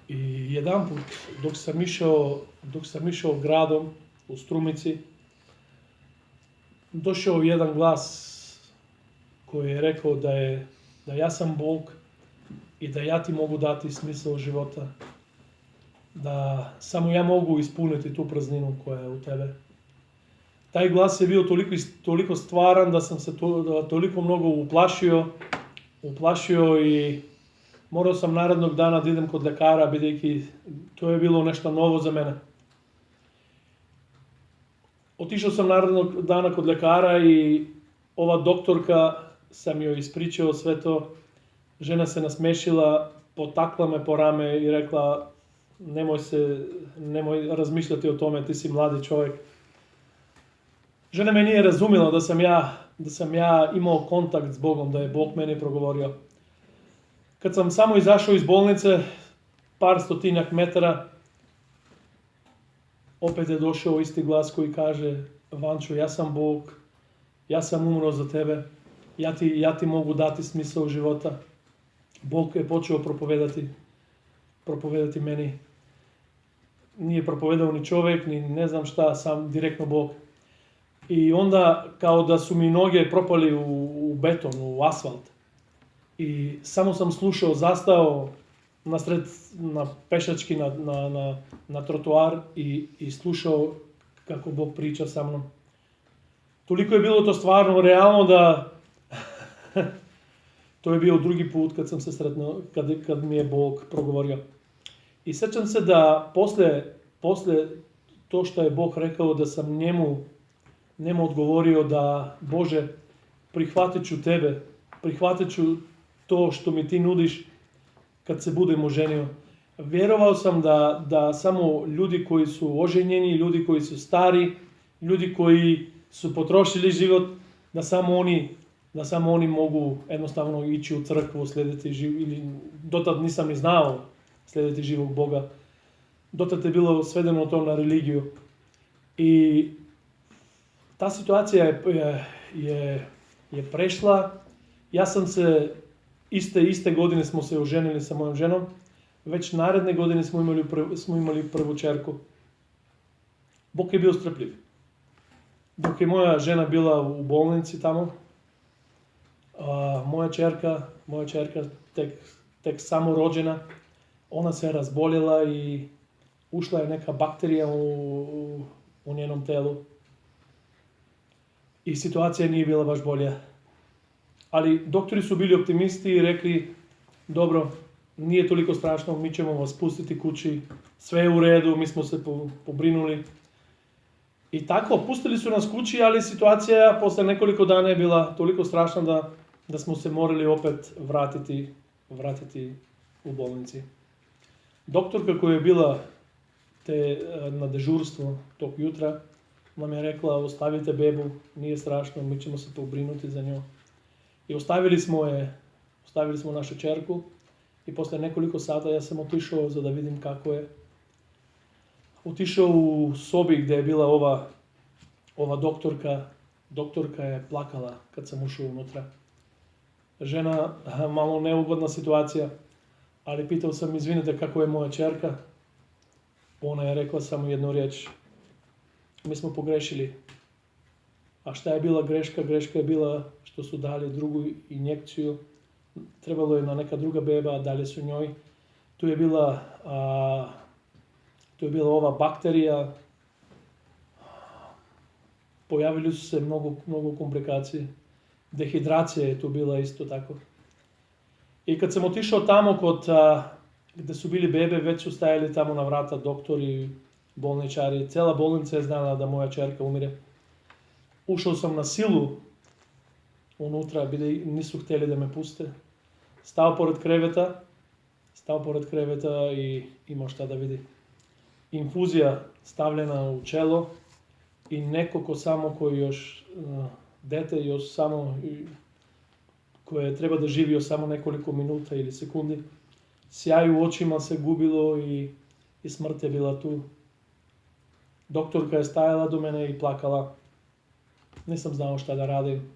I jedanput dok sam išao gradom u Strumici, došao jedan glas koji je rekao da ja sam Bog i da ja ti mogu dati smisao života, da samo ja mogu ispuniti tu prazninu koja je u tebe. Taj glas je bio toliko stvaran da sam se toliko mnogo uplašio i morao sam narednog dana da idem kod lekara, бидејќи to je bilo nešto novo za mene. Otišao sam narednog dana kod lekara i ova doktorka sam joj ispričao sve to. Žena se nasmešila, potakla me po rame i rekla nemoj razmišljati o tome, ti si mladi čovjek. Žena me nije razumjela da sam ja imao kontakt s Bogom, da je Bog meni progovorio. Kad sam samo izašao iz bolnice, par stotinjak metara, opet je došao isti glas koji kaže: Vančo, ja sam Bog, ja sam umro za tebe, ja ti mogu dati smisao života. Bog je počeo propovedati meni. Nije propovedao ni čovjek, ni ne znam šta, sam direktno Bog. I onda kao da su mi noge propali u beton, u asfalt. I samo sam slušao, zastao na pešački, na trotoar i slušao kako Bog priča sa mnom. Toliko je bilo to stvarno realno da to je bio drugi put kad sam se sretno, kad mi je Bog progovorio. I sećam se da posle to što je Bog rekao, da sam njemu odgovorio da Bože, prihvatit ću tebe, prihvatit ću to što mi ti nudiš kad se budem oženio. Vjerovao sam da samo ljudi koji su oženjeni, ljudi koji su stari, ljudi koji su potrošili život, da samo oni mogu jednostavno ići u crkvu, slijediti život, ili dotad nisam ni znao slijediti živog Boga. Dotad je bilo svedeno to na religiju. I ta situacija je prešla. Ja sam se, iste godine smo se oženili sa mojom ženom. Već naredne godine smo imali prvu čerku. Bog je bio strpljiv. Dok je moja žena bila u bolnici tamo, moja čerka tek samo rođena, ona se razboljela i ušla je neka bakterija u njenom telu. I situacija nije bila baš bolja. Ali doktori su bili optimisti i rekli: dobro, nije toliko strašno, mi ćemo vas pustiti kući, sve je u redu, mi smo se pobrinuli. I tako, pustili su nas kući, ali situacija posle nekoliko dana je bila toliko strašna da smo se morali opet vratiti u bolnici. Doktorka koja je bila na dežurstvu tog jutra nam je rekla: ostavite bebu, nije strašno, mi ćemo se pobrinuti za nju. I ostavili smo našu čerku i posle nekoliko sata ja sam otišao za da vidim kako je. Otišao u sobi gdje je bila ova doktorka. Doktorka je plakala kad sam ušao unutra. Žena, malo neugodna situacija, ali pitao sam: izvinite, kako je moja čerka? Ona je rekla samo jednu riječ: mi smo pogrešili. A šta je bila greška? Greška je bila što su dali drugu injekciju. Trebalo je na neka druga beba, dali su njoj. Tu je bila ova bakterija. Pojavili su se mnogo komplikacije. Dehidracija je tu bila isto tako. I kad sam otišao tamo gdje su bili bebe, već su stajali tamo na vrata doktori, bolničari. Cela bolnica je znala da moja čerka umire. Ušao sam na silu unutra, nisu htjeli da me puste. Stao pored kreveta i imao šta da vidi. Infuzija stavljena u čelo i neko koji još dete, još samo koje treba da živi još samo nekoliko minuta ili sekundi. Sjaj u očima se gubilo i smrt je bila tu. Doktorka je stajala do mene i plakala. Nisam znao šta da radim.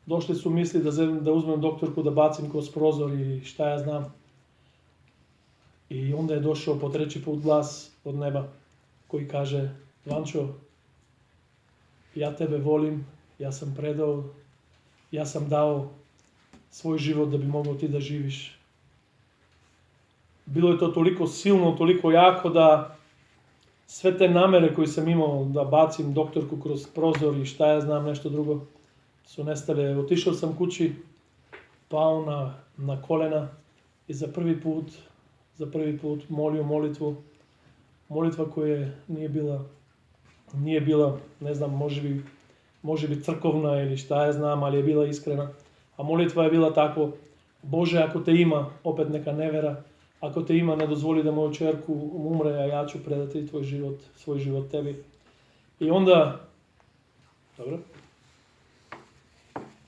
Došli su misli da uzmem doktorku, da bacim kroz prozor i šta ja znam. I onda je došao po treći put glas od neba koji kaže: Vančo, ja tebe volim, ja sam predao, ja sam dao svoj život da bi mogao ti da živiš. Bilo je to toliko silno, toliko jako da sve te namere koje sam imao da bacim doktorku kroz prozor i šta ja znam nešto drugo su nestale. Otišao sam kući, pao na kolena i za prvi put molio molitvu. Molitva koja nije bila, ne znam, može bi crkovna ili šta ja znam, ali je bila iskrena. A molitva je bila tako: Bože, ako te ima, opet neka nevera, ako te ima, ne dozvoli da moju čerku umre, a ja ću predati svoj život tebi. I onda, dobro,